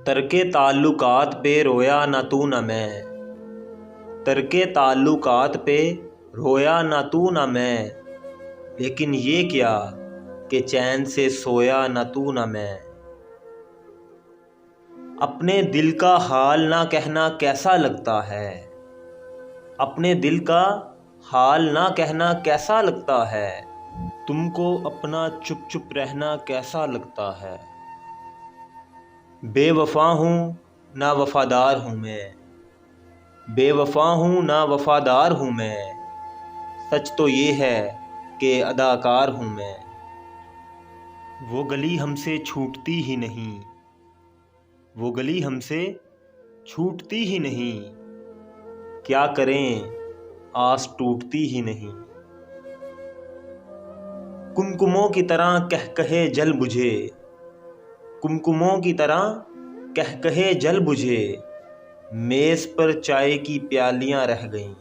तरके ताल्लुकात पे रोया न तू न मैं, तरके ताल्लुकात पे रोया न तू न मैं, लेकिन ये क्या कि चैन से सोया न तू न मैं। अपने दिल का हाल ना कहना कैसा लगता है, अपने दिल का हाल ना कहना कैसा लगता है, तुमको अपना चुप चुप रहना कैसा लगता है। बेवफा हूँ ना वफ़ादार हूँ मैं, बेवफा हूँ ना वफ़ादार हूँ मैं, सच तो ये है कि अदाकार हूँ मैं। वो गली हमसे छूटती ही नहीं, वो गली हमसे छूटती ही नहीं, क्या करें आस टूटती ही नहीं। कुमकुमों की तरह कह कहे जल बुझे, कुमकुमों की तरह कह कहे जल बुझे, मेज़ पर चाय की प्यालियां रह गईं।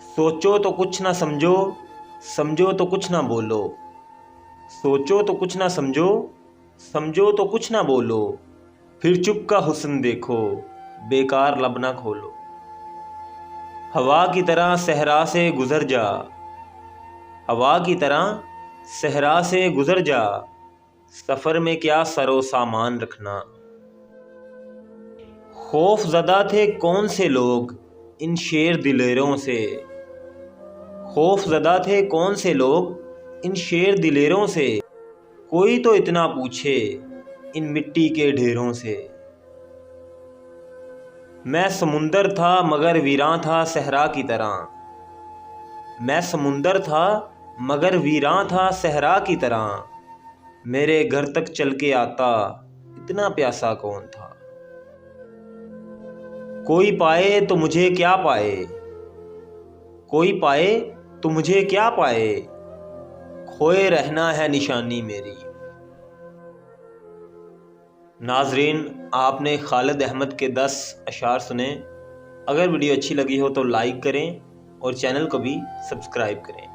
सोचो तो कुछ ना समझो, समझो तो कुछ ना बोलो, सोचो तो कुछ ना समझो, समझो तो कुछ ना बोलो, फिर चुप का हुस्न देखो, बेकार लब ना खोलो। हवा की तरह सहरा से गुजर जा, हवा की तरह सहरा से गुजर जा, सफ़र में क्या सरो सामान रखना। खौफ ज़दा थे कौन से लोग इन शेर दिलेरों से, खौफ ज़दा थे कौन से लोग इन शेर दिलेरों से, कोई तो इतना पूछे इन मिट्टी के ढेरों से। मैं समुंदर था मगर वीरां था सहरा की तरह, मैं समुंदर था मगर वीरां था सहरा की तरह, मेरे घर तक चल के आता इतना प्यासा कौन था। कोई पाए तो मुझे क्या पाए, कोई पाए तो मुझे क्या पाए, खोए रहना है निशानी मेरी। नाजरीन, आपने खालिद अहमद के 10 अशार सुने। अगर वीडियो अच्छी लगी हो तो लाइक करें और चैनल को भी सब्सक्राइब करें।